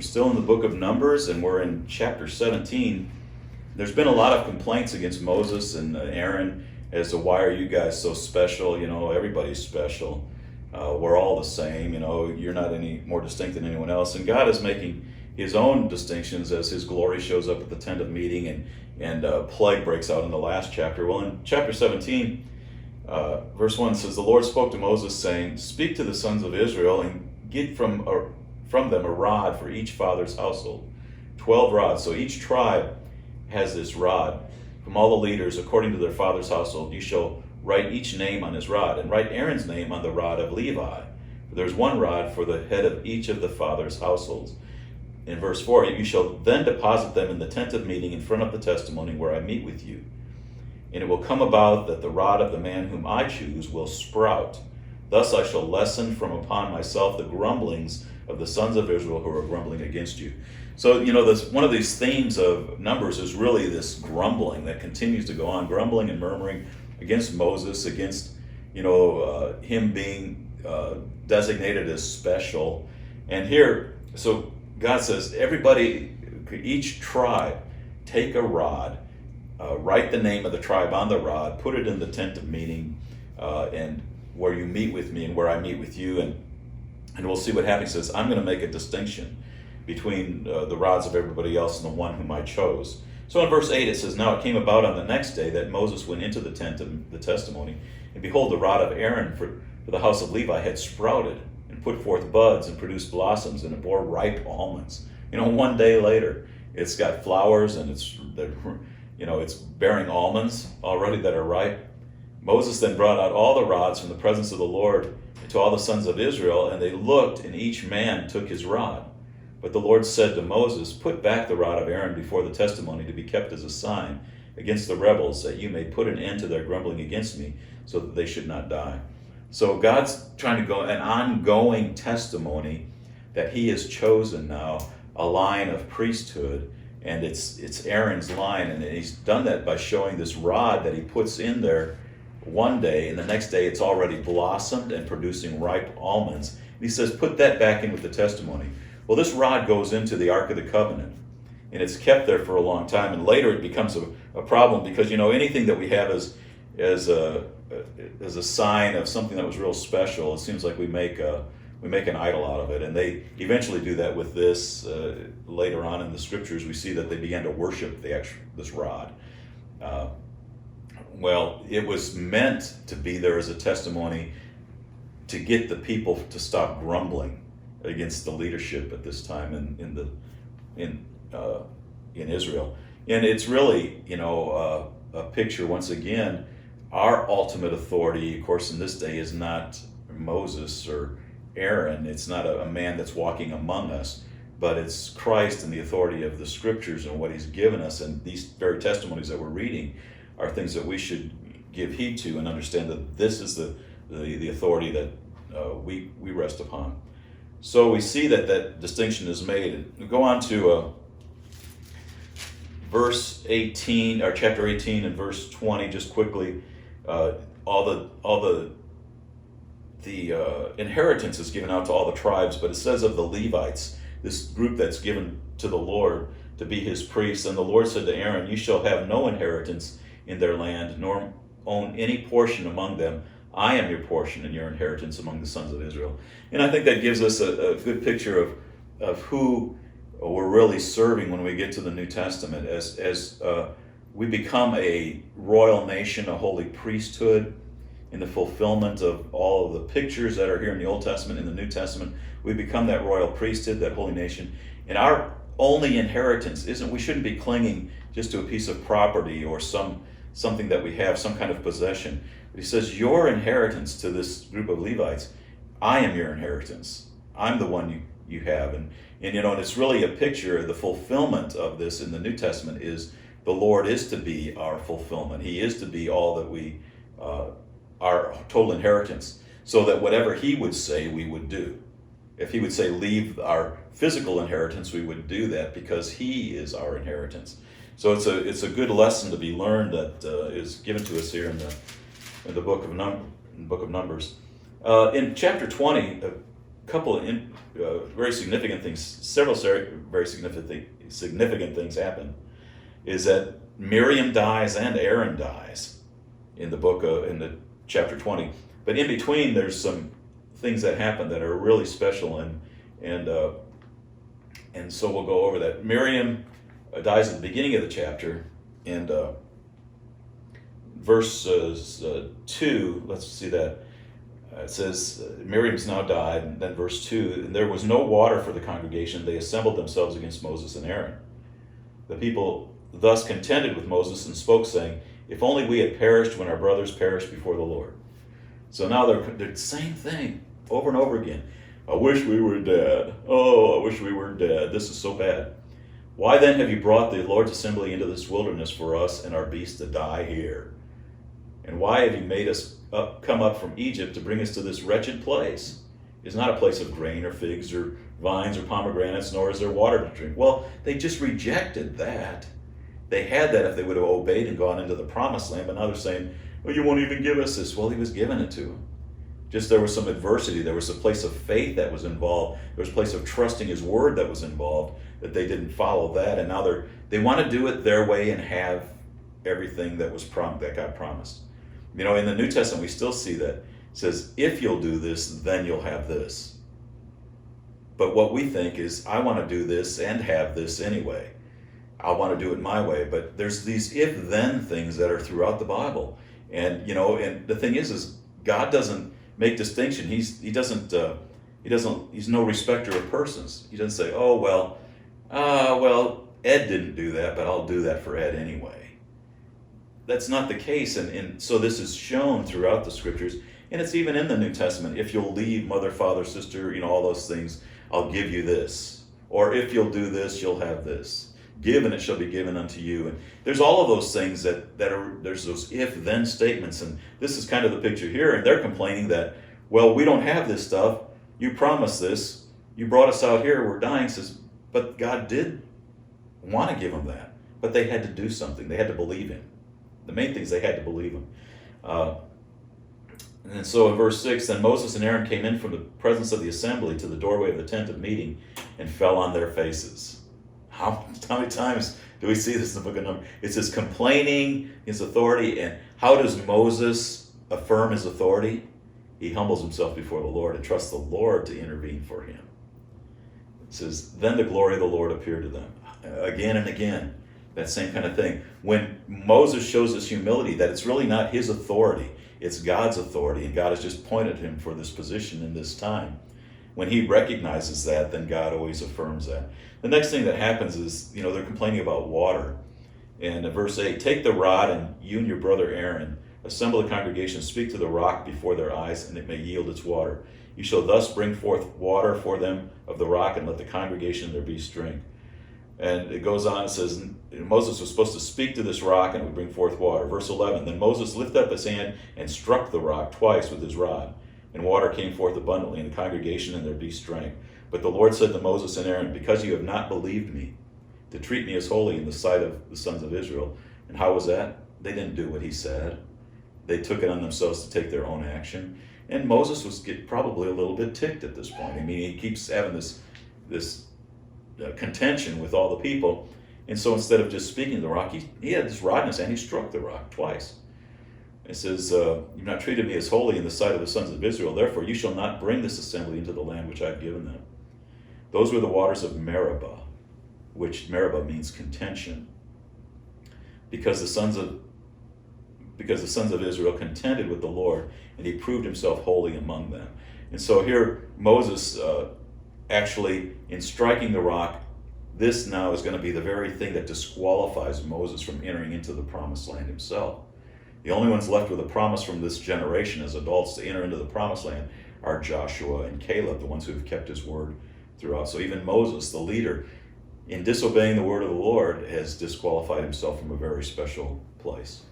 We're still in the book of Numbers, and we're in chapter 17. There's been a lot of complaints against Moses and Aaron as to why are you guys so special? You know, everybody's special. We're all the same. You know, you're not any more distinct than anyone else. And God is making his own distinctions as his glory shows up at the tent of meeting and plague breaks out in the last chapter. Well, in chapter 17, verse 1 says, "The Lord spoke to Moses, saying, Speak to the sons of Israel and get from them a rod for each father's household, 12 rods." So each tribe has this rod. From all the leaders, according to their father's household, you shall write each name on his rod, and write Aaron's name on the rod of Levi. For there's one rod for the head of each of the father's households. In verse 4, you shall then deposit them in the tent of meeting in front of the testimony where I meet with you. And it will come about that the rod of the man whom I choose will sprout. Thus I shall lessen from upon myself the grumblings of the sons of Israel who are grumbling against you. So, you know, one of these themes of Numbers is really this grumbling that continues to go on, grumbling and murmuring against Moses, against, him being designated as special. And here, so God says, everybody, each tribe, take a rod, write the name of the tribe on the rod, put it in the tent of meeting, and where you meet with me and where I meet with you, and we'll see what happens. He says, I'm going to make a distinction between the rods of everybody else and the one whom I chose. So in verse 8 it says, Now it came about on the next day that Moses went into the tent of the testimony, and behold, the rod of Aaron for the house of Levi had sprouted and put forth buds and produced blossoms, and it bore ripe almonds. One day later, it's got flowers and it's bearing almonds already that are ripe. Moses then brought out all the rods from the presence of the Lord to all the sons of Israel, and they looked, and each man took his rod. But the Lord said to Moses, Put back the rod of Aaron before the testimony to be kept as a sign against the rebels, that you may put an end to their grumbling against me, so that they should not die. So God's trying to go an ongoing testimony that he has chosen now a line of priesthood, and it's Aaron's line, and he's done that by showing this rod that he puts in there one day, and the next day it's already blossomed and producing ripe almonds. And he says, put that back in with the testimony. Well, this rod goes into the Ark of the Covenant, and it's kept there for a long time, and later it becomes a problem because, anything that we have as a sign of something that was real special, it seems like we make an idol out of it. And they eventually do that with this. Later on in the scriptures, we see that they began to worship this rod. Well, it was meant to be there as a testimony to get the people to stop grumbling against the leadership at this time in Israel. And it's really, a picture, once again, our ultimate authority, of course, in this day is not Moses or Aaron. It's not a man that's walking among us, but it's Christ and the authority of the scriptures and what he's given us. And these very testimonies that we're reading are things that we should give heed to and understand that this is the authority that we rest upon. So we see that distinction is made. We go on to verse 18, or chapter 18 and verse 20, just quickly. All the inheritance is given out to all the tribes, but it says of the Levites, this group that's given to the Lord to be his priests. And the Lord said to Aaron, You shall have no inheritance in their land, nor own any portion among them. I am your portion and your inheritance among the sons of Israel. And I think that gives us a good picture of who we're really serving when we get to the New Testament, as we become a royal nation, a holy priesthood, in the fulfillment of all of the pictures that are here in the Old Testament, in the New Testament. We become that royal priesthood, that holy nation. And our only inheritance we shouldn't be clinging just to a piece of property or something that we have, some kind of possession. But he says, your inheritance to this group of Levites, I am your inheritance. I'm the one you have. And it's really a picture, the fulfillment of this in the New Testament is the Lord is to be our fulfillment. He is to be all that we, our total inheritance, so that whatever he would say, we would do. If he would say leave our physical inheritance, we would do that because he is our inheritance. So it's a good lesson to be learned that is given to us here in the book of Numbers. In chapter 20, couple of very significant things, several very significant things happen, is that Miriam dies and Aaron dies in the chapter 20. But in between, there's some things that happen that are really special, and so we'll go over that. Miriam dies at the beginning of the chapter, and verse 2. Let's see that. It says, Miriam's now died, and then verse 2, and there was no water for the congregation. They assembled themselves against Moses and Aaron. The people thus contended with Moses and spoke, saying, if only we had perished when our brothers perished before the Lord. So now they're the same thing over and over again. I wish we were dead. Oh, I wish we were dead. This is so bad. Why then have you brought the Lord's assembly into this wilderness for us and our beasts to die here? And why have you made us come up from Egypt to bring us to this wretched place? It's not a place of grain or figs or vines or pomegranates, nor is there water to drink. Well, they just rejected that. They had that if they would have obeyed and gone into the promised land, but now they're saying, well, you won't even give us this. Well, he was giving it to them. Just there was some adversity. There was a place of faith that was involved. There was a place of trusting his word that was involved, that they didn't follow that. And now they want to do it their way and have everything that was that God promised. You know, in the New Testament, we still see that. It says, if you'll do this, then you'll have this. But what we think is, I want to do this and have this anyway. I want to do it my way. But there's these if-then things that are throughout the Bible. And, you know, and the thing is God doesn't make distinction. He's no respecter of persons. He doesn't say, oh, well, Ed didn't do that, but I'll do that for Ed anyway. That's not the case, and so this is shown throughout the scriptures, and it's even in the New Testament. If you'll leave mother, father, sister, you know, all those things, I'll give you this. Or if you'll do this, you'll have this. Give and it shall be given unto you. And there's all of those things there's those if-then statements, and this is kind of the picture here, and they're complaining that, well, we don't have this stuff. You promised this. You brought us out here. We're dying. Says, but God did want to give them that, but they had to do something. They had to believe him. The main thing is they had to believe him. And so in verse 6, then Moses and Aaron came in from the presence of the assembly to the doorway of the tent of meeting and fell on their faces. How many times do we see this in the book of Numbers? It says complaining his authority. And how does Moses affirm his authority? He humbles himself before the Lord and trusts the Lord to intervene for him. It says, then the glory of the Lord appeared to them. Again and again. That same kind of thing. When Moses shows his humility, that it's really not his authority, it's God's authority, and God has just pointed him for this position in this time. When he recognizes that, then God always affirms that. The next thing that happens is, you know, they're complaining about water. And in verse 8, take the rod, and you and your brother Aaron, assemble the congregation, speak to the rock before their eyes, and it may yield its water. You shall thus bring forth water for them of the rock, and let the congregation and their beasts drink. And it goes on, it says, Moses was supposed to speak to this rock and it would bring forth water. Verse 11, then Moses lifted up his hand and struck the rock twice with his rod. And water came forth abundantly, and the congregation and their beasts drank. But the Lord said to Moses and Aaron, because you have not believed me, to treat me as holy in the sight of the sons of Israel. And how was that? They didn't do what he said. They took it on themselves to take their own action. And Moses was probably a little bit ticked at this point. I mean, he keeps having this contention with all the people, and so instead of just speaking to the rock, he had this rod in his hand. He struck the rock twice. It says, you've not treated me as holy in the sight of the sons of Israel, therefore you shall not bring this assembly into the land which I have given them. Those were the waters of Meribah, which Meribah means contention, because the sons of Israel contended with the Lord, and he proved himself holy among them. And so here Moses actually, in striking the rock, this now is going to be the very thing that disqualifies Moses from entering into the promised land himself. The only ones left with a promise from this generation as adults to enter into the promised land are Joshua and Caleb, the ones who have kept his word throughout. So even Moses, the leader, in disobeying the word of the Lord, has disqualified himself from a very special place.